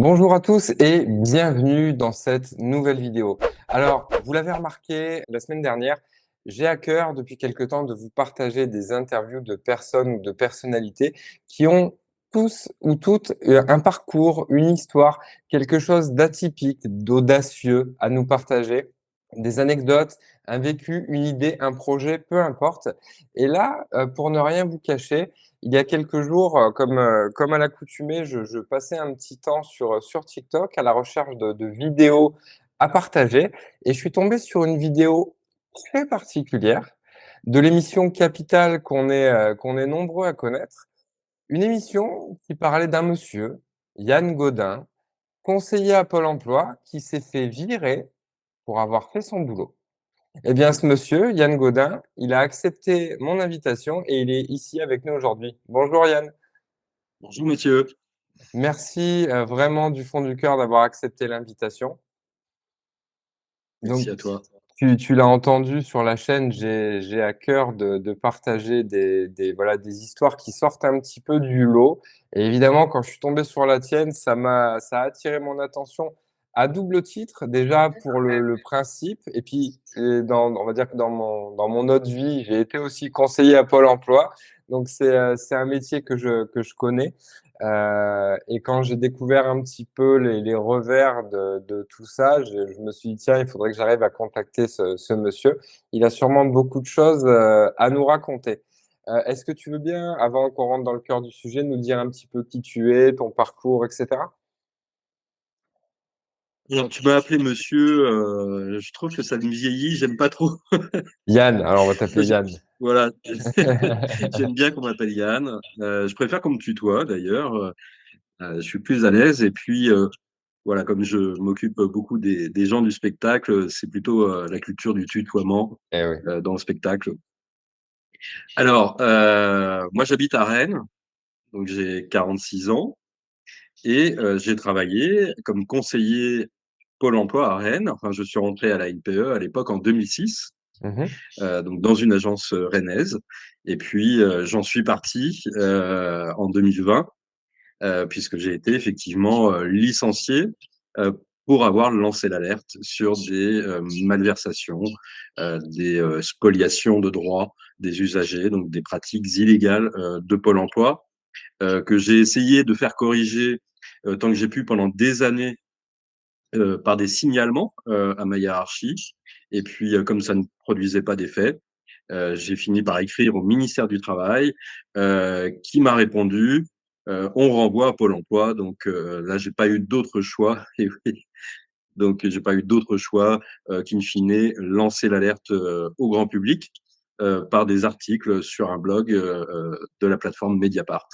Bonjour à tous et bienvenue dans cette nouvelle vidéo. Alors, vous l'avez remarqué la semaine dernière, j'ai à cœur depuis quelque temps de vous partager des interviews de personnes ou de personnalités qui ont tous ou toutes un parcours, une histoire, quelque chose d'atypique, d'audacieux à nous partager, des anecdotes, un vécu, une idée, un projet, peu importe. Et là, pour ne rien vous cacher, il y a quelques jours, comme à l'accoutumée, je passais un petit temps sur TikTok à la recherche de vidéos à partager et je suis tombé sur une vidéo très particulière de l'émission Capital qu'on est nombreux à connaître. Une émission qui parlait d'un monsieur, Yann Gaudin, conseiller à Pôle emploi, qui s'est fait virer pour avoir fait son boulot. Eh bien, ce monsieur, Yann Gaudin, il a accepté mon invitation et il est ici avec nous aujourd'hui. Bonjour Yann. Bonjour Mathieu, Merci, vraiment du fond du cœur d'avoir accepté l'invitation. Donc merci à toi. tu l'as entendu sur la chaîne, j'ai à cœur de partager voilà, des histoires qui sortent un petit peu du lot et évidemment, quand je suis tombé sur la tienne, ça a attiré mon attention à double titre. Déjà pour le principe et puis, on va dire que dans mon autre vie, j'ai été aussi conseiller à Pôle emploi, donc c'est un métier que je connais. Et quand j'ai découvert un petit peu les revers de tout ça, je me suis dit: «Tiens, il faudrait que j'arrive à contacter ce monsieur. Il a sûrement beaucoup de choses, à nous raconter». Est-ce que tu veux bien, avant qu'on rentre dans le cœur du sujet, nous dire un petit peu qui tu es, ton parcours et cetera? Alors tu m'as appelé monsieur, je trouve que ça me vieillit, j'aime pas trop. Yann, alors on va t'appeler Je Yann. voilà, j'aime bien qu'on m'appelle Yann, je préfère qu'on me tutoie d'ailleurs, je suis plus à l'aise et puis, voilà, comme je m'occupe beaucoup des gens du spectacle, c'est plutôt, la culture du tutoiement, Eh oui. dans le spectacle. Alors, moi j'habite à Rennes, donc j'ai 46 ans et j'ai travaillé comme conseiller Pôle emploi à Rennes. Enfin, je suis rentré à la NPE à l'époque en 2006, Mmh. donc dans une agence, rennaise et puis, j'en suis parti, en 2020, puisque j'ai été effectivement, licencié, heu, pour avoir lancé l'alerte sur des, malversations, des, spoliations de droits des usagers, donc des pratiques illégales, de Pôle emploi, que j'ai essayé de faire corriger, tant que j'ai pu pendant des années, par des signalements, à ma hiérarchie et puis, comme ça ne produisait pas d'effet, j'ai fini par écrire au ministère du Travail, qui m'a répondu: «On renvoie à Pôle emploi». Donc, là, j'ai pas eu d'autre choix et oui, donc j'ai pas eu d'autre choix, qu'in fine lancer l'alerte, au grand public, par des articles sur un blog, de la plateforme Mediapart.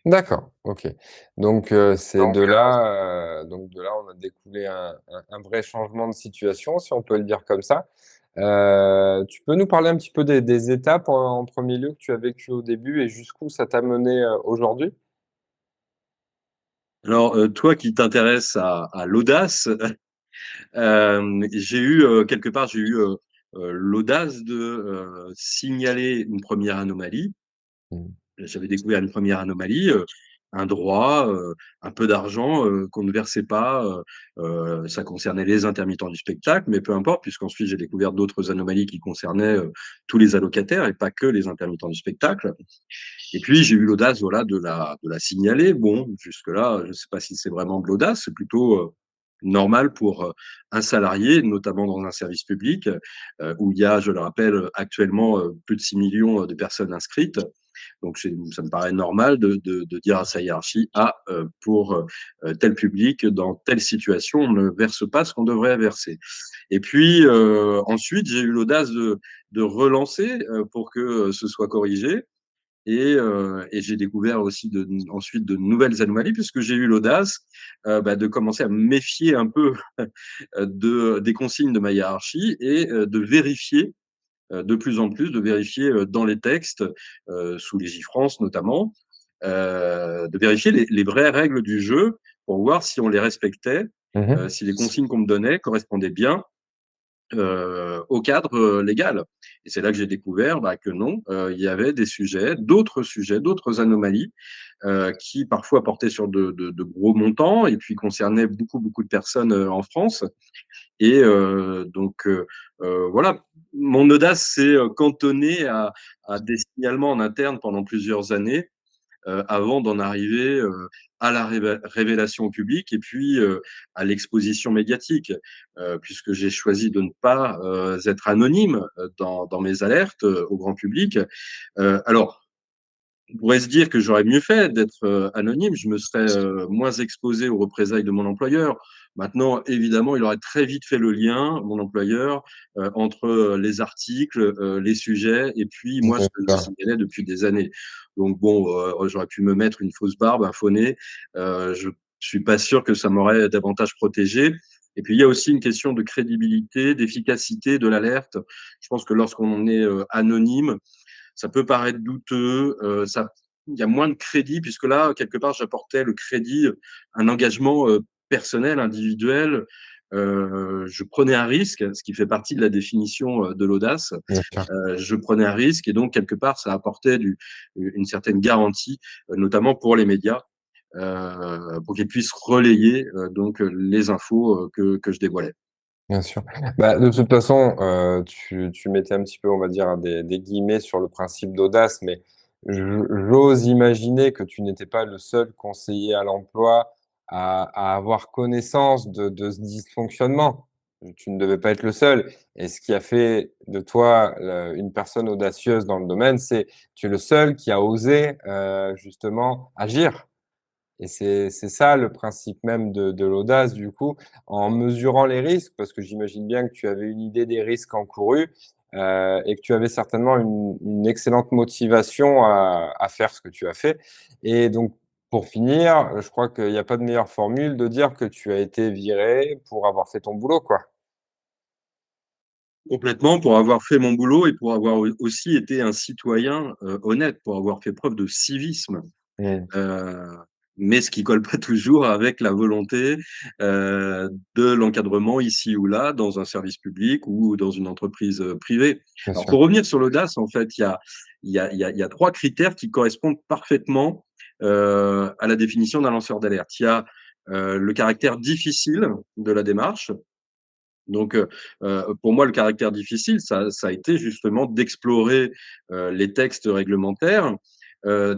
D'accord, OK. Donc c'est Donc, de là, on a découlé un vrai changement de situation, si on peut le dire comme ça. Tu peux nous parler un petit peu des étapes en 1er lieu que tu as vécues au début et jusqu'où ça t'a mené, aujourd'hui? alors, toi qui t'intéresses à l'audace, j'ai eu, quelque part, j'ai eu, l'audace de, signaler une première anomalie. Mmh. J'avais découvert une première anomalie, un droit, un peu d'argent, qu'on ne versait pas, ça concernait les intermittents du spectacle, mais peu importe, puisqu'ensuite j'ai découvert d'autres anomalies qui concernaient, tous les allocataires et pas que les intermittents du spectacle. Et puis j'ai eu l'audace, voilà, de la signaler. Bon, jusque-là, je ne sais pas si c'est vraiment de l'audace, c'est plutôt, normal pour, un salarié, notamment dans un service public, où il y a, je le rappelle, actuellement, plus de 6 millions de personnes inscrites. Donc ça me paraît normal de dire à sa hiérarchie: «Ah, pour, tel public, dans telle situation, on ne verse pas ce qu'on devrait verser». Et puis, ensuite, j'ai eu l'audace de relancer, pour que, ce soit corrigé et j'ai découvert aussi ensuite de nouvelles anomalies puisque j'ai eu l'audace, bah, de commencer à me méfier un peu, des consignes de ma hiérarchie et de vérifier, de plus en plus, de vérifier, dans les textes, sous Légifrance notamment, de vérifier les vraies règles du jeu pour voir si on les respectait, Mmh. si les consignes qu'on me donnait correspondaient bien au cadre légal. Et c'est là que j'ai découvert que non, il y avait des sujets, d'autres anomalies qui parfois portaient sur de gros montants et puis concernaient beaucoup de personnes en France. Et voilà, mon audace s'est cantonnée à des signalements en interne pendant plusieurs années avant d'en arriver à la révélation au public et puis à l'exposition médiatique, puisque j'ai choisi de ne pas être anonyme dans mes alertes au grand public. Alors, on pourrait se dire que j'aurais mieux fait d'être anonyme, je me serais moins exposé aux représailles de mon employeur. Maintenant, évidemment, il aurait très vite fait le lien, mon employeur, entre les articles, les sujets et puis moi, ce que je D'accord. signalais depuis des années. Donc bon, j'aurais pu me mettre une fausse barbe, un faux nez. Je suis pas sûr que ça m'aurait davantage protégé. Et puis, il y a aussi une question de crédibilité, d'efficacité de l'alerte. Je pense que lorsqu'on est anonyme, ça peut paraître douteux, il y a moins de crédit puisque là, quelque part, j'apportais le crédit, un engagement personnel, individuel. Je prenais un risque, ce qui fait partie de la définition de l'audace. Bien sûr. Je prenais un risque et donc quelque part, ça apportait une certaine garantie, notamment pour les médias, pour qu'ils puissent relayer donc les infos que je dévoilais. Bien sûr. Bah, de toute façon, tu mettais un petit peu, on va dire, des guillemets sur le principe d'audace, mais j'ose imaginer que tu n'étais pas le seul conseiller à l'emploi à avoir connaissance de ce dysfonctionnement. Tu ne devais pas être le seul et ce qui a fait de toi, une personne audacieuse dans le domaine, c'est tu es le seul qui a osé, justement agir. Et c'est ça le principe même de l'audace du coup, en mesurant les risques, parce que j'imagine bien que tu avais une idée des risques encourus, et que tu avais certainement une excellente motivation à faire ce que tu as fait. Et donc pour finir, je crois qu'il n'y a pas de meilleure formule de dire que tu as été viré pour avoir fait ton boulot, quoi. Complètement, pour avoir fait mon boulot et pour avoir aussi été un citoyen honnête, pour avoir fait preuve de civisme. Mmh, Heu, mais ce qui colle pas toujours avec la volonté, de l'encadrement ici ou là, dans un service public ou dans une entreprise, privée. bien Alors sûr. pour revenir sur l'audace, en fait, il y a 3 critères qui correspondent parfaitement, à la définition d'un lanceur d'alerte. Il y a, le caractère difficile de la démarche. Donc, pour moi, le caractère difficile, ça a été justement d'explorer, les textes réglementaires,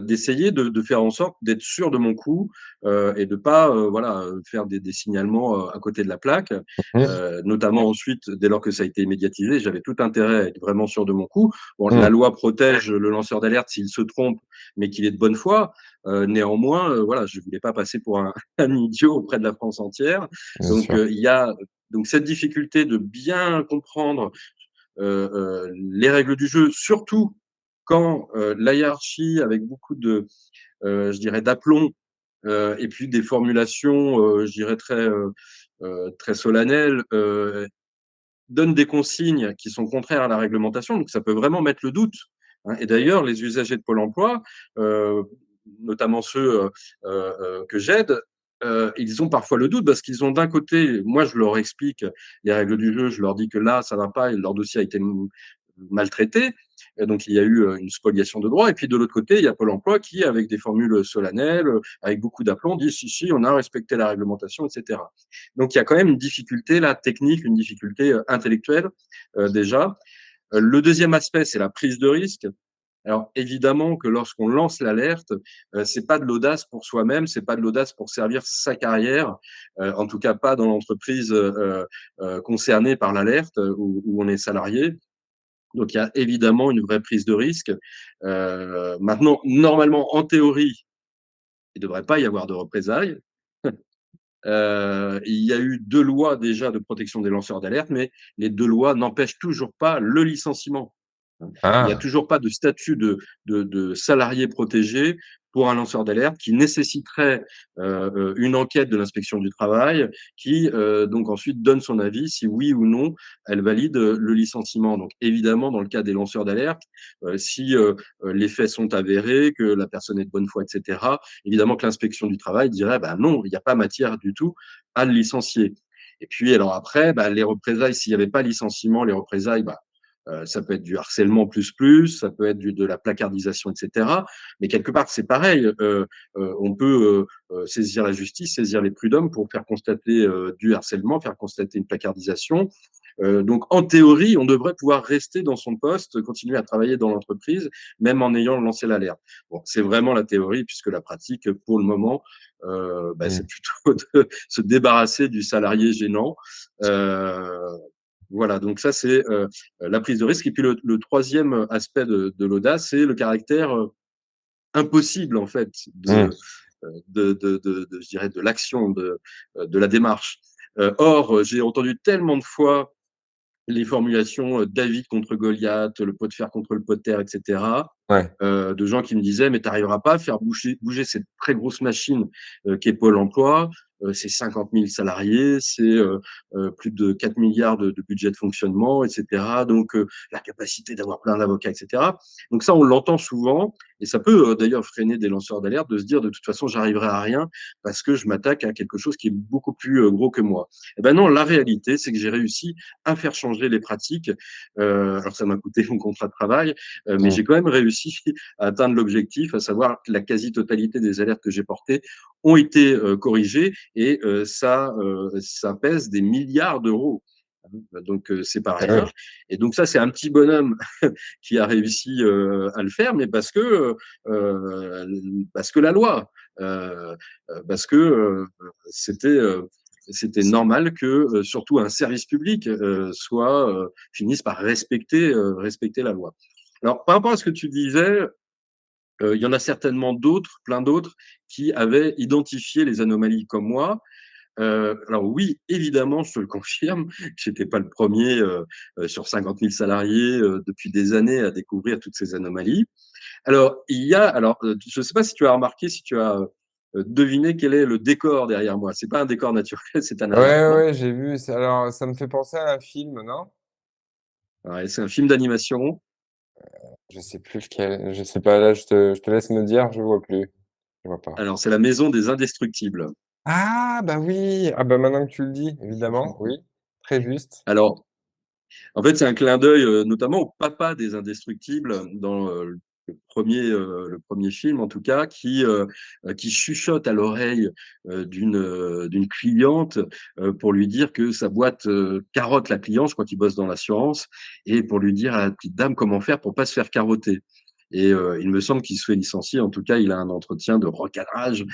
d'essayer de faire en sorte d'être sûr de mon coup, et de pas, voilà, faire des signalements, à côté de la plaque. Mmh, Notamment ensuite, dès lors que ça a été médiatisé, j'avais tout intérêt à être vraiment sûr de mon coup. Bon, mmh, la loi protège le lanceur d'alerte s'il se trompe, mais qu'il est de bonne foi. Néanmoins, voilà, je voulais pas passer pour un un idiot auprès de la France entière. bien Donc, sûr. il y a donc cette difficulté de bien comprendre, les règles du jeu, surtout quand, la hiérarchie avec beaucoup de, je dirais d'aplomb, et puis des formulations, je dirais très solennelles, donne des consignes qui sont contraires à la réglementation, donc ça peut vraiment mettre le doute, hein. Et d'ailleurs, les usagers de Pôle emploi, heu, notamment ceux, que j'aide, ils ont parfois le doute parce qu'ils ont d'un côté moi je leur explique les règles du jeu, je leur dis que là, ça va pas et leur dossier a été maltraité, donc il y a eu, une spoliation de droits et puis de l'autre côté, il y a Pôle emploi qui, avec des formules solennelles, avec beaucoup d'aplomb, dit: «Si, si, on a respecté la réglementation» et cetera. Donc il y a quand même une difficulté là technique, une difficulté, intellectuelle, déjà. Le deuxième aspect, c'est la prise de risque. Alors évidemment que lorsqu'on lance l'alerte, c'est pas de l'audace pour soi-même, c'est pas de l'audace pour servir sa carrière, en tout cas pas dans l'entreprise, concernée par l'alerte, où on est salarié. Donc il y a évidemment une vraie prise de risque. Maintenant, normalement, en théorie, il ne devrait pas y avoir de représailles. Il y a eu 2 lois déjà de protection des lanceurs d'alerte, mais les 2 lois n'empêchent toujours pas le licenciement. Il n'y a Ah! toujours pas de statut de salarié protégé pour un lanceur d'alerte qui nécessiterait, une enquête de l'inspection du travail qui, donc ensuite donne son avis si oui ou non elle valide, le licenciement. Donc évidemment, dans le cas des lanceurs d'alerte, si, les faits sont avérés, que la personne est de bonne foi et cetera, évidemment que l'inspection du travail dirait: «Bah non, il n'y a pas matière du tout à le licencier». Et puis, alors après, bah, les représailles, s'il n'y avait pas licenciement, les représailles, bah, ça peut être du harcèlement plus, ça peut être de la placardisation, etc. Mais quelque part, c'est pareil. On peut saisir la justice, saisir les prud'hommes pour faire constater du harcèlement, faire constater une placardisation. Donc, en théorie, on devrait pouvoir rester dans son poste, continuer à travailler dans l'entreprise, même en ayant lancé l'alerte. Bon, c'est vraiment la théorie, puisque la pratique, pour le moment, bah, c'est Mmh. plutôt de se débarrasser du salarié gênant. Euh, voilà, donc ça, c'est la prise de risque. Et puis, le troisième aspect de l'audace, c'est le caractère impossible, en fait, Mmh. je dirais, de l'action, de la démarche. Or, j'ai entendu tellement de fois les formulations David contre Goliath, le pot de fer contre le pot de terre, etc. Ouais. De gens qui me disaient, mais tu n'arriveras pas à faire bouger cette très grosse machine qui est Pôle emploi. C'est 50 000 salariés, c'est plus de 4 milliards de budget de fonctionnement, etc. Donc, la capacité d'avoir plein d'avocats, etc. Donc ça, on l'entend souvent, et ça peut d'ailleurs freiner des lanceurs d'alerte de se dire, de toute façon, j'arriverai à rien parce que je m'attaque à quelque chose qui est beaucoup plus gros que moi. Eh ben non, la réalité, c'est que j'ai réussi à faire changer les pratiques. Alors, ça m'a coûté mon contrat de travail, mais Mmh. j'ai quand même réussi à atteindre l'objectif, à savoir que la quasi-totalité des alertes que j'ai portées ont été corrigées, et ça pèse des milliards d'euros. Donc, c'est pas Ah rien. oui. Et donc, ça, c'est un petit bonhomme qui a réussi à le faire, mais euh, parce que la loi, parce que c'était c'était normal que surtout un service public finisse par respecter la loi. Alors, par rapport à ce que tu disais, il y en a certainement d'autres, plein d'autres, qui avaient identifié les anomalies comme moi. Alors oui, évidemment, je te le confirme, j'étais pas le premier sur 50 000 salariés depuis des années à découvrir toutes ces anomalies. Je ne sais pas si tu as remarqué, si tu as deviné quel est le décor derrière moi. C'est pas un décor naturel, c'est un Ouais, arrière-plan. ouais, j'ai vu. Alors, ça me fait penser à un film, non? Ouais, c'est un film d'animation. Je sais plus lequel. Je sais pas. Là, je te laisse me dire. Je vois plus. Je vois pas. Alors, c'est la maison des indestructibles. Ah, bah oui. Ah, bah maintenant que tu le dis, évidemment. Oui. Très juste. Alors, en fait, c'est un clin d'œil notamment au papa des Indestructibles dans le premier film, en tout cas, qui chuchote à l'oreille d'une cliente pour lui dire que sa boîte carotte la cliente, je crois qu'il bosse dans l'assurance, et pour lui dire à la petite dame comment faire pour pas se faire carotter. Et il me semble qu'il se fait licencier. En tout cas, il a un entretien de recadrage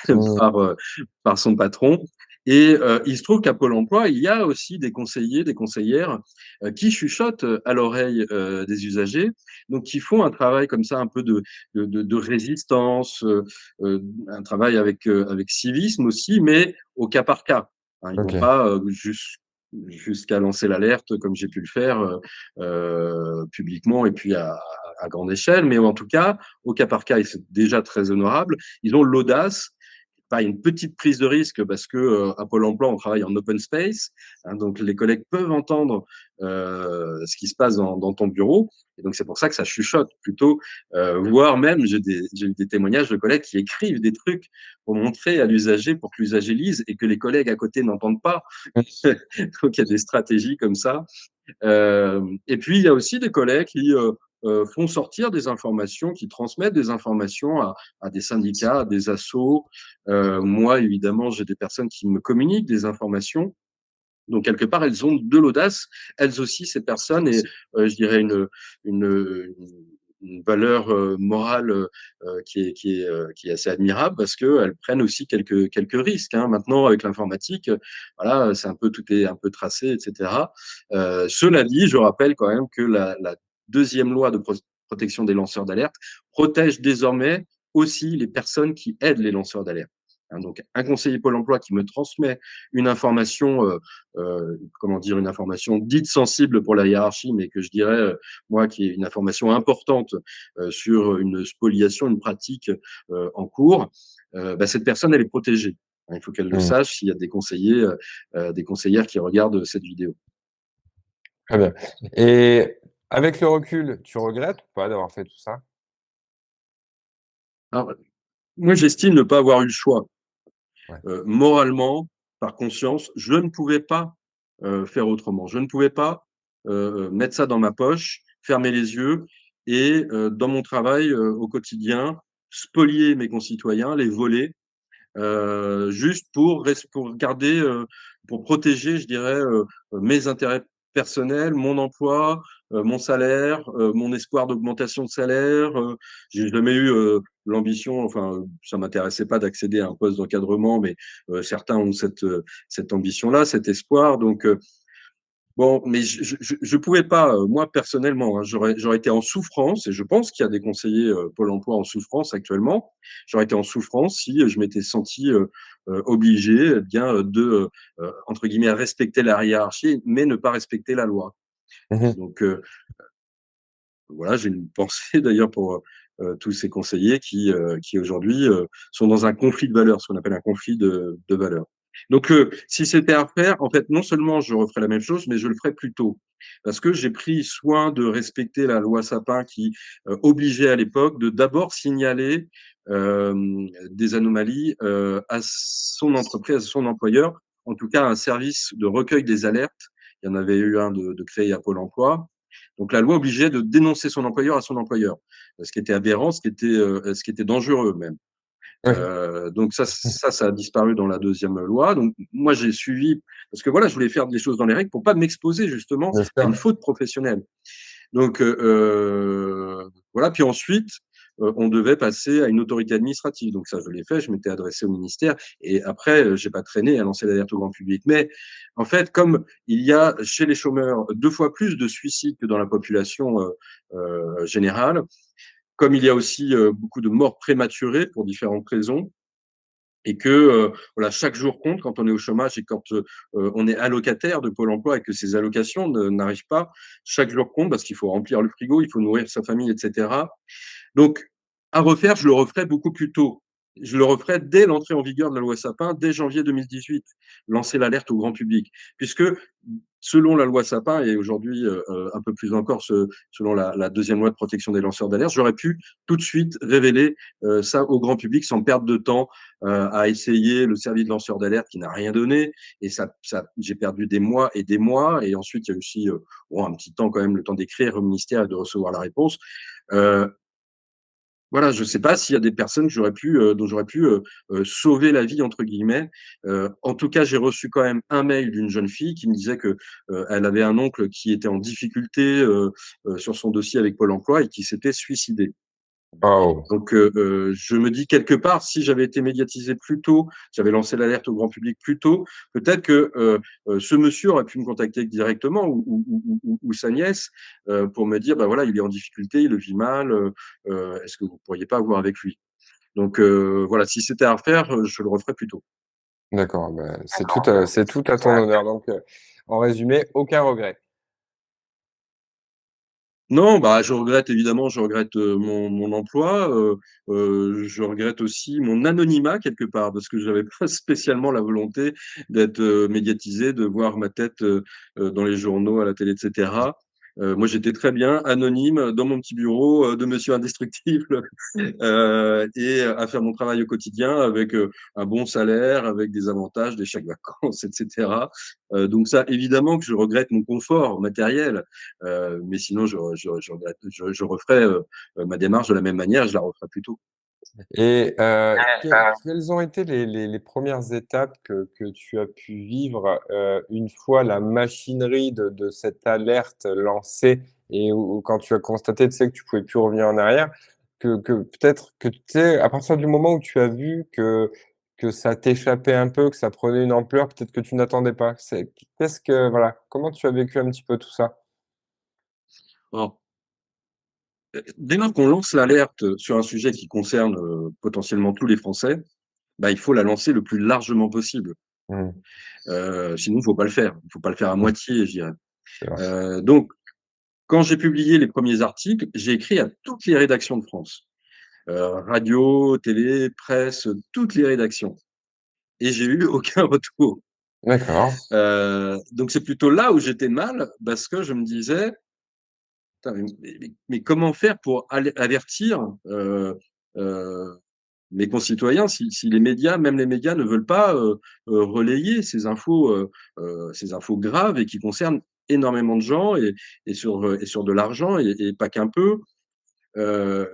Mmh. par, euh, par son patron. Et il se trouve qu'à Pôle emploi, il y a aussi des conseillers, des conseillères qui chuchotent à l'oreille des usagers, donc qui font un travail comme ça, un peu de résistance, un travail avec civisme aussi, mais au cas par cas. Hein, ils vont OK. pas jusqu'à lancer l'alerte comme j'ai pu le faire publiquement et puis à grande échelle, mais en tout cas, au cas par cas, et c'est déjà très honorable, ils ont l'audace, pas une petite prise de risque parce que à Pôle emploi, on travaille en open space, hein, donc les collègues peuvent entendre ce qui se passe dans ton bureau. Et donc, c'est pour ça que ça chuchote plutôt, voire même, j'ai eu des témoignages de collègues qui écrivent des trucs pour montrer à l'usager, pour que l'usager lise et que les collègues à côté n'entendent pas. Donc, il y a des stratégies comme ça. Et puis, il y a aussi des collègues qui font sortir des informations, qui transmettent des informations à des syndicats, à des assos. Moi, évidemment, j'ai des personnes qui me communiquent des informations. Donc, quelque part, elles ont de l'audace, elles aussi, ces personnes, et je dirais une, une valeur morale qui est assez admirable parce qu'elles prennent aussi quelques risques. Hein. Maintenant, avec l'informatique, voilà, c'est un peu, tout est un peu tracé, etc. Cela dit, je rappelle quand même que la deuxième loi de protection des lanceurs d'alerte protège désormais aussi les personnes qui aident les lanceurs d'alerte. Hein, donc, un conseiller Pôle emploi qui me transmet une information comment dire, une information dite sensible pour la hiérarchie, mais que je dirais, moi, qui est une information importante sur une spoliation, une pratique en cours, bah, cette personne, elle est protégée. Il faut qu'elle le Mmh. sache s'il y a des conseillers, des conseillères qui regardent cette vidéo. Très bien. Et avec le recul, tu regrettes ou pas d'avoir fait tout ça? Alors, moi, j'estime ne pas avoir eu le choix. Ouais. Moralement, par conscience, je ne pouvais pas faire autrement. Je ne pouvais pas mettre ça dans ma poche, fermer les yeux et dans mon travail au quotidien, spolier mes concitoyens, les voler, juste pour garder, pour protéger, je dirais, mes intérêts personnels, mon emploi, mon salaire, mon espoir d'augmentation de salaire. J'ai jamais eu l'ambition, enfin, ça m'intéressait pas d'accéder à un poste d'encadrement, mais certains ont cette ambition-là, cet espoir. Donc, bon, mais je pouvais pas, moi personnellement, hein, j'aurais été en souffrance et je pense qu'il y a des conseillers Pôle emploi en souffrance actuellement. J'aurais été en souffrance si je m'étais senti obligé, eh bien, de entre guillemets respecter la hiérarchie, mais ne pas respecter la loi. Mmh. Donc voilà, j'ai une pensée d'ailleurs pour tous ces conseillers qui aujourd'hui sont dans un conflit de valeurs, ce qu'on appelle un conflit de valeurs. Donc, si c'était à refaire, en fait, non seulement je referais la même chose, mais je le ferais plus tôt. Parce que j'ai pris soin de respecter la loi Sapin qui obligeait à l'époque de d'abord signaler des anomalies à son entreprise, à son employeur, en tout cas un service de recueil des alertes. Il y en avait eu un de créé à Pôle emploi. Donc la loi obligeait de dénoncer son employeur à son employeur, ce qui était aberrant, ce qui était dangereux même. Oui, Donc ça a disparu dans la deuxième loi. Donc moi j'ai suivi parce que voilà, je voulais faire des choses dans les règles pour pas m'exposer justement bien à une sûr. faute professionnelle. Donc voilà, puis ensuite, on devait passer à une autorité administrative. Donc ça, je l'ai fait, je m'étais adressé au ministère et après, j'ai pas traîné à lancer l'alerte au grand public. Mais en fait, comme il y a chez les chômeurs 2 fois plus de suicides que dans la population, générale, comme il y a aussi, beaucoup de morts prématurées pour différentes raisons, et que voilà, chaque jour compte quand on est au chômage et quand on est allocataire de Pôle emploi et que ces allocations n'arrivent pas, chaque jour compte parce qu'il faut remplir le frigo, il faut nourrir sa famille, etc. Donc, à refaire, je le referai beaucoup plus tôt. Je le referai dès l'entrée en vigueur de la loi Sapin, dès janvier 2018, lancer l'alerte au grand public. Puisque, selon la loi Sapin, et aujourd'hui un peu plus encore selon la deuxième loi de protection des lanceurs d'alerte, j'aurais pu tout de suite révéler ça au grand public sans perdre de temps à essayer le service de lanceur d'alerte qui n'a rien donné. Et j'ai perdu des mois et des mois. Et ensuite, il y a aussi bon, un petit temps quand même, le temps d'écrire au ministère et de recevoir la réponse. Euh, voilà, je ne sais pas s'il y a des personnes que dont j'aurais pu sauver la vie entre guillemets. En tout cas, j'ai reçu quand même un mail d'une jeune fille qui me disait que elle avait un oncle qui était en difficulté sur son dossier avec Pôle emploi et qui s'était suicidé. Waouh! Donc, je me dis quelque part, si j'avais été médiatisé plus tôt, j'avais lancé l'alerte au grand public plus tôt, peut-être que ce monsieur aurait pu me contacter directement ou sa nièce pour me dire, bah voilà, il est en difficulté, il le vit mal, est-ce que vous pourriez pas voir avec lui? Donc, voilà, si c'était à refaire, je le referais plus tôt. D'accord, bah, c'est tout à ton honneur donc en résumé, aucun regret? Non, bah, je regrette évidemment, je regrette, mon emploi, je regrette aussi mon anonymat quelque part parce que j'avais pas spécialement la volonté d'être médiatisé, de voir ma tête dans les journaux, à la télé, et cetera. Moi, j'étais très bien anonyme dans mon petit bureau de monsieur indestructible et à faire mon travail au quotidien avec un bon salaire, avec des avantages, des chèques vacances, et cetera. Donc ça, évidemment que je regrette mon confort matériel, mais sinon je regrette, je referais ma démarche de la même manière, je la referais plus tôt. Et quelles ont été les 1res étapes que tu as pu vivre, une fois la machinerie de cette alerte lancée et où quand tu as constaté, tu sais, que tu pouvais plus revenir en arrière, que peut-être que, tu sais, à partir du moment où tu as vu que ça t'échappait un peu, que ça prenait une ampleur peut-être que tu n'attendais pas? Qu'est-ce que voilà, comment tu as vécu un petit peu tout ça? Alors, dès lors qu'on lance l'alerte sur un sujet qui concerne potentiellement tous les Français, bah, il faut la lancer le plus largement possible. Mmh, Sinon, il faut pas le faire. Il faut pas le faire à mmh, moitié, je dirais. c'est vrai. Donc, quand j'ai publié les premiers articles, j'ai écrit à toutes les rédactions de France, radio, télé, presse, toutes les rédactions, et j'ai eu aucun retour. D'accord. Donc c'est plutôt là où j'étais mal, parce que je me disais: «Putain, mais comment faire pour avertir, heu mes concitoyens, si les médias, même les médias, ne veulent pas relayer ces infos graves et qui concernent énormément de gens et sur de l'argent et pas qu'un peu. Euh,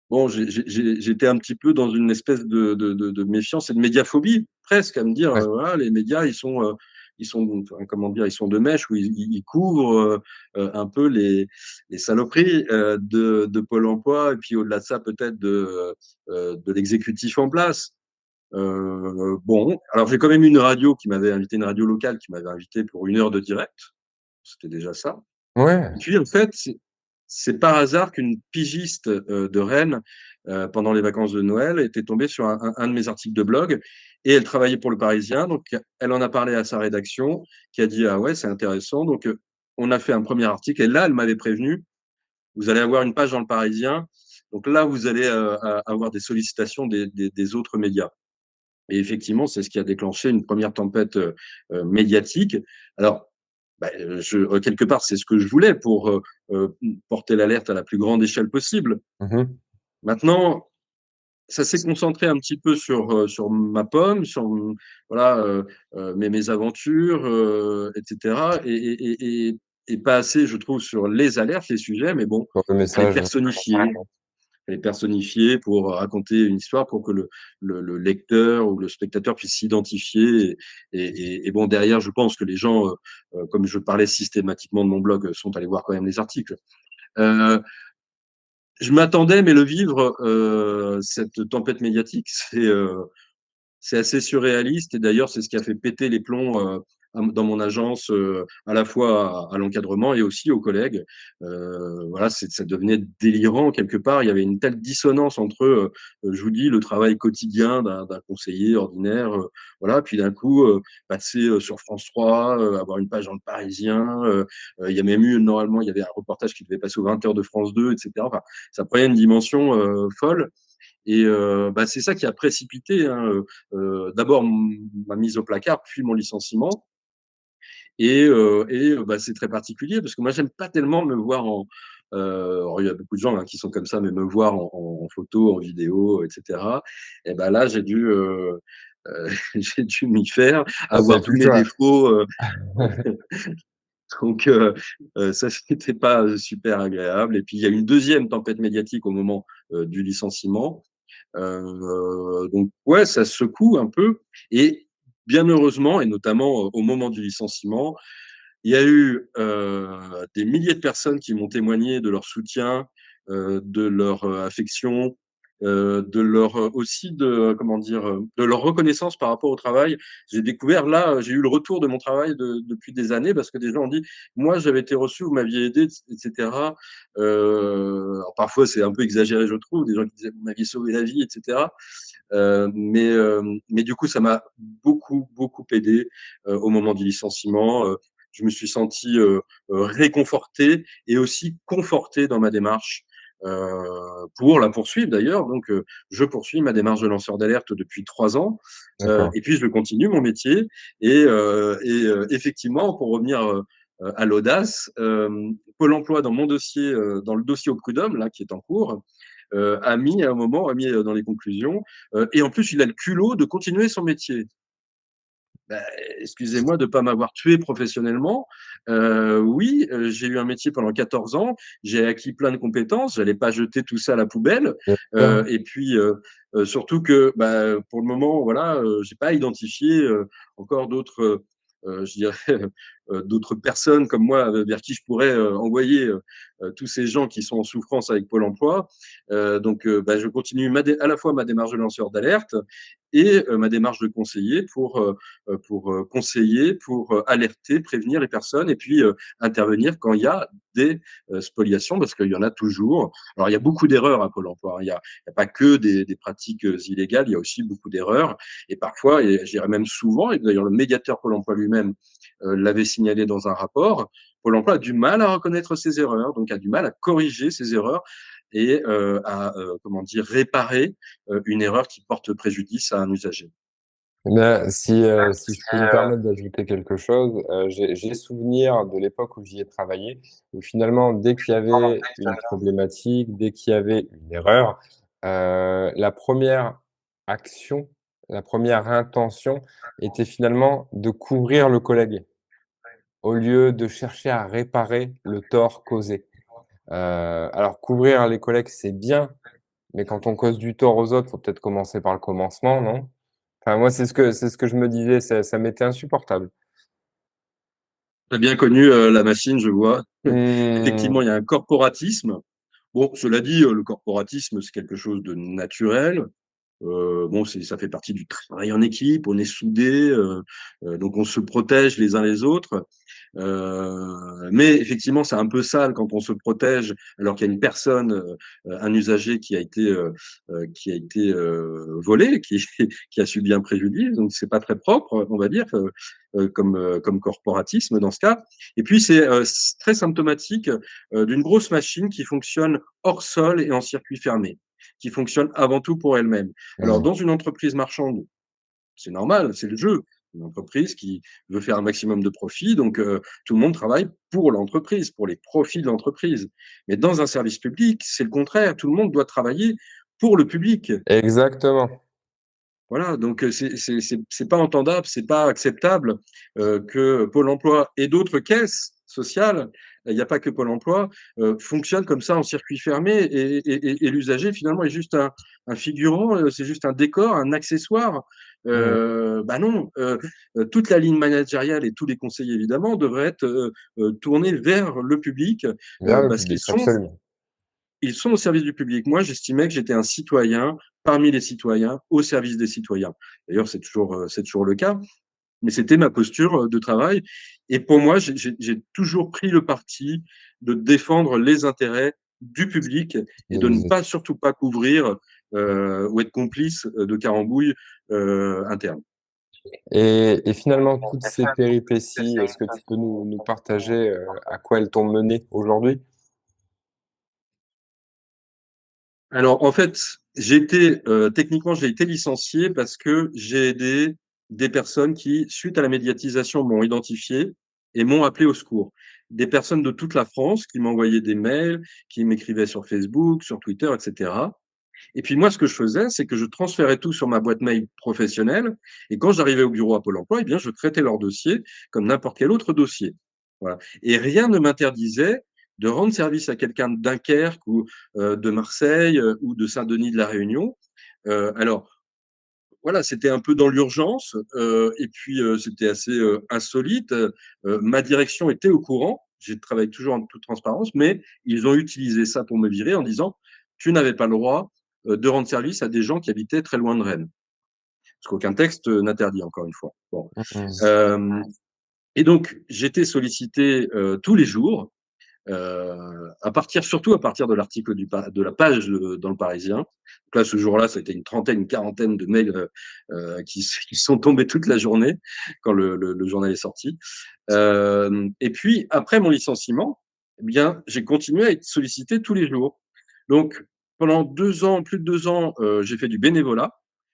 bon, j'étais un petit peu dans une espèce de méfiance et de médiaphobie, presque, à me dire, Ouais. voilà, les médias, enfin, comment dire, ils sont de mèche, ou ils couvrent un peu les saloperies de Pôle emploi, et puis au-delà de ça, peut-être de l'exécutif en place. Bon, alors j'ai quand même une radio qui m'avait invité, une radio locale qui m'avait invité pour 1 heure de direct. C'était déjà ça. Et Ouais. puis, en fait, c'est par hasard qu'une pigiste de Rennes, pendant les vacances de Noël, était tombée sur un de mes articles de blog et elle travaillait pour Le Parisien. Donc, elle en a parlé à sa rédaction qui a dit: «Ah ouais, c'est intéressant». Donc, on a fait un premier article et là, elle m'avait prévenu: «Vous allez avoir une page dans Le Parisien. Donc là, vous allez avoir des sollicitations des autres médias». Et effectivement, c'est ce qui a déclenché une première tempête médiatique. Alors, bah, quelque part, c'est ce que je voulais pour porter l'alerte à la plus grande échelle possible. Mhm. Maintenant, ça s'est concentré un petit peu sur ma pomme, voilà, mes aventures, etc. Et pas assez, je trouve, sur les alertes, les sujets. Mais bon, Pour le fallait message. personnifier. Elle est personnifiée pour raconter une histoire, pour que le lecteur ou le spectateur puisse s'identifier. Et bon, derrière, je pense que les gens, comme je parlais systématiquement de mon blog, sont allés voir quand même les articles. Euh, je m'attendais, mais le vivre, cette tempête médiatique, c'est assez surréaliste. Et d'ailleurs, c'est ce qui a fait péter les plombs dans mon agence, à la fois à l'encadrement et aussi aux collègues. Voilà, ça devenait délirant quelque part. Il y avait une telle dissonance entre, je vous dis, le travail quotidien d'un conseiller ordinaire, voilà, puis d'un coup, passer sur France 3, avoir une page dans Le Parisien. Il y a même eu, normalement, il y avait un reportage qui devait passer aux 20 heures de France 2, etc. Enfin, ça prenait une dimension folle. Et bah, c'est ça qui a précipité, hein, d'abord ma mise au placard, puis mon licenciement. Bah, c'est très particulier parce que moi, j'aime pas tellement me voir alors, il y a beaucoup de gens hein, qui sont comme ça, mais me voir en photo, en vidéo, etc. Et ben là, j'ai dû, j'ai dû m'y faire, Ça, c'est avoir tous plus mes toi. défauts. Donc, ça, c'était pas super agréable. Et puis, il y a eu une deuxième tempête médiatique au moment du licenciement. Donc ouais, ça secoue un peu. Et bien heureusement, et notamment au moment du licenciement, il y a eu des milliers de personnes qui m'ont témoigné de leur soutien, de leur affection, de leur aussi de comment dire, de leur reconnaissance par rapport au travail. J'ai découvert là, j'ai eu le retour de mon travail depuis des années parce que des gens ont dit: «Moi, j'avais été reçu, vous m'aviez aidé, etc.» Alors parfois, c'est un peu exagéré, je trouve, des gens qui disaient: «Vous m'aviez sauvé la vie», etc. Mais du coup, ça m'a beaucoup, beaucoup aidé au moment du licenciement. Je me suis senti réconforté et aussi conforté dans ma démarche pour la poursuivre d'ailleurs. Donc, je poursuis ma démarche de lanceur d'alerte depuis 3 ans. D'accord. Et puis, je continue mon métier. Effectivement, pour revenir à l'audace, Pôle emploi, dans mon dossier, dans le dossier au prud'homme, là, qui est en cours, a mis à un moment, a mis dans les conclusions, et en plus, il a le culot de continuer son métier. Bah, excusez-moi de ne pas m'avoir tué professionnellement. Oui, j'ai eu un métier pendant 14 ans, j'ai acquis plein de compétences, j'allais pas jeter tout ça à la poubelle. Bien sûr. Et puis, surtout que, bah, pour le moment, voilà, j'ai pas identifié encore d'autres, je dirais, d'autres personnes comme moi vers qui je pourrais envoyer tous ces gens qui sont en souffrance avec Pôle emploi. Donc, bah, je continue à la fois ma démarche de lanceur d'alerte et ma démarche de conseiller pour conseiller, pour alerter, prévenir les personnes et puis intervenir quand il y a des spoliations, parce qu'il y en a toujours. Alors, il y a beaucoup d'erreurs à Pôle emploi. Il y a pas que des pratiques illégales, il y a aussi beaucoup d'erreurs. Et parfois, et je dirais même souvent, et d'ailleurs le médiateur Pôle emploi lui-même l'avait signalé dans un rapport, Pôle emploi a du mal à reconnaître ses erreurs, donc a du mal à corriger ses erreurs et à comment dire, réparer une erreur qui porte préjudice à un usager. Mais si je peux me permettre d'ajouter quelque chose, j'ai souvenir de l'époque où j'y ai travaillé, où finalement, dès qu'il y avait une problématique, dès qu'il y avait une erreur, la première action, la première intention était finalement de couvrir le collègue, au lieu de chercher à réparer le tort causé. Alors couvrir les collègues, c'est bien, mais quand on cause du tort aux autres, faut peut-être commencer par le commencement, non? Enfin moi, c'est ce que je me disais, ça m'était insupportable. Tu as bien connu la machine, je vois. Mmh, Effectivement, il y a un corporatisme. Bon, cela dit, le corporatisme, c'est quelque chose de naturel. Bon, ça fait partie du travail en équipe, on est soudés, donc on se protège les uns les autres. Mais effectivement, c'est un peu sale quand on se protège alors qu'il y a une personne, un usager qui a été volé, qui a subi un préjudice. Donc c'est pas très propre, on va dire, comme corporatisme dans ce cas. Et puis c'est très symptomatique d'une grosse machine qui fonctionne hors sol et en circuit fermé, qui fonctionne avant tout pour elle-même. Alors mmh, dans une entreprise marchande, c'est normal, c'est le jeu. Une entreprise qui veut faire un maximum de profit, donc tout le monde travaille pour l'entreprise, pour les profits de l'entreprise. Mais dans un service public, c'est le contraire, tout le monde doit travailler pour le public. exactement. Voilà, donc c'est pas entendable, c'est pas acceptable, que Pôle emploi et d'autres caisses sociales, il y a pas que Pôle emploi, fonctionnent comme ça en circuit fermé et l'usager finalement est juste un figurant, c'est juste un décor, un accessoire. Mmh, Bah non, toute la ligne managériale et tous les conseillers évidemment devraient être, tournés vers le public, vers le parce qu'ils public, sont absolument. ils sont au service du public. Moi, j'estimais que j'étais un citoyen parmi les citoyens, au service des citoyens. D'ailleurs, c'est toujours le cas, mais c'était ma posture de travail. Et pour moi, j'ai toujours pris le parti de défendre les intérêts du public et de ne pas, surtout pas couvrir ou être complice de carambouilles internes. Et finalement, toutes ces péripéties, est-ce que tu peux nous partager, à quoi elles t'ont mené aujourd'hui? Alors, en fait, techniquement, j'ai été licencié parce que j'ai aidé des personnes qui, suite à la médiatisation, m'ont identifié et m'ont appelé au secours. Des personnes de toute la France qui m'envoyaient des mails, qui m'écrivaient sur Facebook, sur Twitter, et cetera. Et puis moi, ce que je faisais, c'est que je transférais tout sur ma boîte mail professionnelle et quand j'arrivais au bureau à Pôle emploi, eh bien, je traitais leur dossier comme n'importe quel autre dossier. Voilà. Et rien ne m'interdisait de rendre service à quelqu'un de Dunkerque ou de Marseille ou de Saint-Denis de la Réunion. Alors, voilà, c'était un peu dans l'urgence et puis c'était assez insolite. Ma direction était au courant. J'ai travaillé toujours en toute transparence, mais ils ont utilisé ça pour me virer en disant tu n'avais pas le droit de rendre service à des gens qui habitaient très loin de Rennes, parce qu'aucun texte n'interdit encore une fois. Bon. Mmh. Euh, et donc j'étais sollicité tous les jours surtout à partir de l'article de la page dans le Parisien. Donc là, ce jour-là, ça a été une trentaine, une quarantaine de mails qui sont tombés toute la journée quand le journal est sorti. Et puis, après mon licenciement, eh bien, j'ai continué à être sollicité tous les jours. Donc, pendant 2 ans, plus de 2 ans, j'ai fait du bénévolat,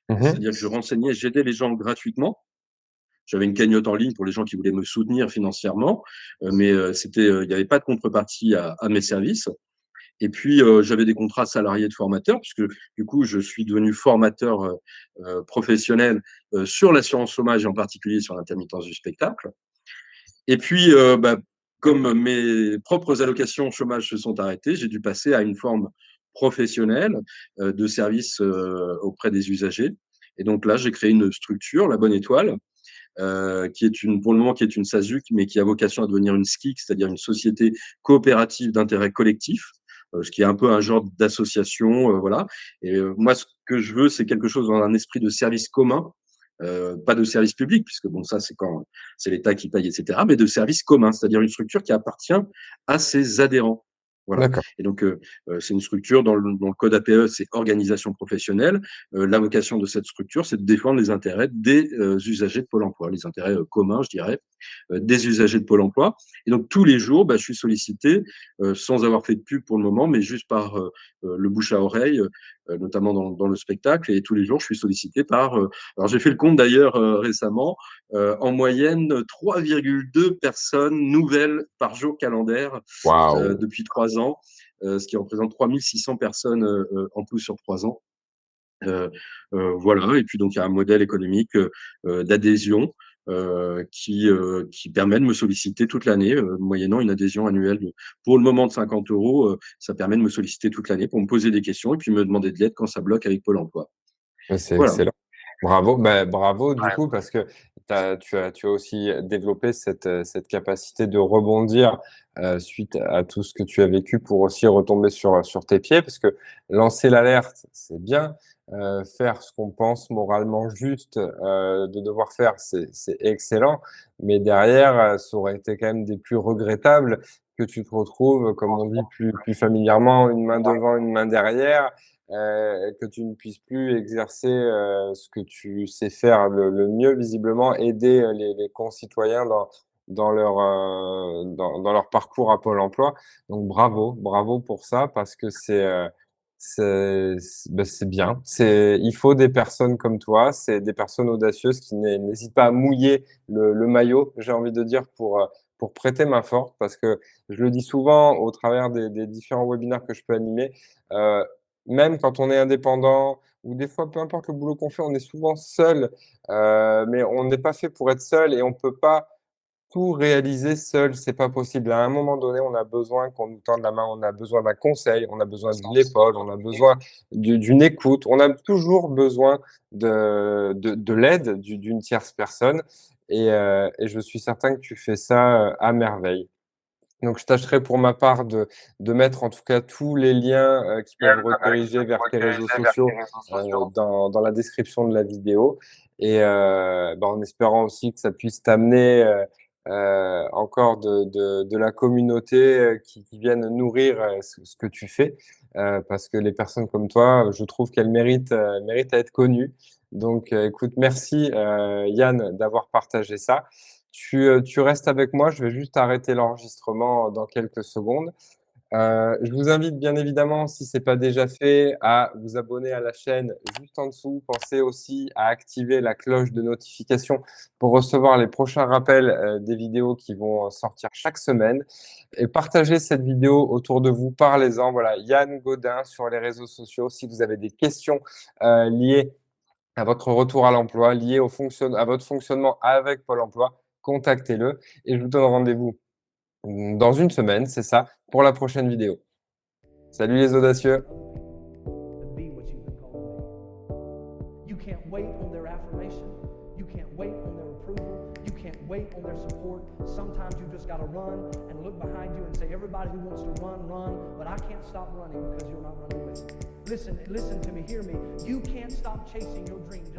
Mmh. c'est-à-dire que je renseignais, j'aidais les gens gratuitement. J'avais une cagnotte en ligne pour les gens qui voulaient me soutenir financièrement, mais il n'y avait pas de contrepartie à mes services. Et puis, j'avais des contrats salariés de formateur, puisque du coup, je suis devenu formateur professionnel sur l'assurance chômage et en particulier sur l'intermittence du spectacle. Et puis, bah, comme mes propres allocations chômage se sont arrêtées, j'ai dû passer à une forme professionnelle de service auprès des usagers. Et donc là, j'ai créé une structure, la Bonne Étoile, qui est pour le moment, qui est une SASU, mais qui a vocation à devenir une SKIC, c'est-à-dire une société coopérative d'intérêt collectif, ce qui est un peu un genre d'association, voilà. Et moi, ce que je veux, c'est quelque chose dans un esprit de service commun, pas de service public, puisque bon, ça, c'est quand c'est l'État qui paye, etc., mais de service commun, c'est-à-dire une structure qui appartient à ses adhérents. Voilà. D'accord. Et donc, c'est une structure dans le code APE, c'est organisation professionnelle. La vocation de cette structure, c'est de défendre les intérêts des usagers de Pôle emploi, les intérêts communs, je dirais, des usagers de Pôle emploi. Et donc, tous les jours, bah, je suis sollicité, sans avoir fait de pub pour le moment, mais juste par le bouche à oreille, notamment dans le spectacle. Et tous les jours, je suis sollicité par. Alors, j'ai fait le compte d'ailleurs récemment, en moyenne 3,2 personnes nouvelles par jour calendaire Waouh! depuis 3 ans. ce qui représente 3600 personnes, en tout sur 3 ans. Heu voilà et puis donc il y a un modèle économique, d'adhésion, qui permet de me solliciter toute l'année, moyennant une adhésion annuelle de pour le moment de 50 €, ça permet de me solliciter toute l'année pour me poser des questions et puis me demander de l'aide quand ça bloque avec Pôle emploi. Mais c'est Voilà. excellent. Bravo, bah, bravo du coup parce que tu as aussi développé cette capacité de rebondir, suite à tout ce que tu as vécu pour aussi retomber sur tes pieds. Parce que lancer l'alerte, c'est bien, faire ce qu'on pense moralement juste, de devoir faire, c'est excellent. Mais derrière, ça aurait été quand même des plus regrettables que tu te retrouves, comme on dit plus familièrement, une main devant, une main derrière, que tu ne puisses plus exercer, ce que tu sais faire le mieux visiblement, aider, les concitoyens dans leur parcours à Pôle emploi. Donc bravo, bravo pour ça parce que c'est bien. Il faut des personnes comme toi, c'est des personnes audacieuses qui n'hésitent pas à mouiller le maillot, j'ai envie de dire, pour prêter main forte parce que je le dis souvent au travers des différents webinaires que je peux animer, heu, même quand on est indépendant ou des fois, peu importe le boulot qu'on fait, on est souvent seul, mais on n'est pas fait pour être seul et on peut pas tout réaliser seul, c'est pas possible. À un moment donné, on a besoin qu'on nous tende la main, on a besoin d'un conseil, on a besoin d'une épaule, on a besoin d'une écoute, on a toujours besoin de l'aide d'une tierce personne et je suis certain que tu fais ça, à merveille. Donc je tâcherai pour ma part de mettre en tout cas tous les liens, qui peuvent rediriger vers tes réseaux sociaux, dans la description de la vidéo et bah, en espérant aussi que ça puisse t'amener, encore de la communauté, qui viennent nourrir, ce que tu fais. Parce que les personnes comme toi, je trouve qu'elles méritent à être connues. Donc, écoute merci, Yann d'avoir partagé ça. Tu restes avec moi, je vais juste arrêter l'enregistrement dans quelques secondes. Je vous invite bien évidemment, si ce n'est pas déjà fait, à vous abonner à la chaîne juste en dessous. Pensez aussi à activer la cloche de notification pour recevoir les prochains rappels, des vidéos qui vont sortir chaque semaine et partagez cette vidéo autour de vous, parlez-en. Voilà, Yann Gaudin sur les réseaux sociaux. Si vous avez des questions, liées à votre retour à l'emploi, lié à votre fonctionnement avec Pôle emploi, contactez-le et je vous donne rendez-vous, dans une semaine, c'est ça, pour la prochaine vidéo. Salut les audacieux! To be what you've been called to be. You can't wait on their affirmation. You can't wait on their approval. You can't wait on their support. Sometimes you just got to run and look behind you and say, everybody who wants to run, run, but I can't stop running because you're not running with me. Listen to me, hear me. You can't stop chasing your dreams.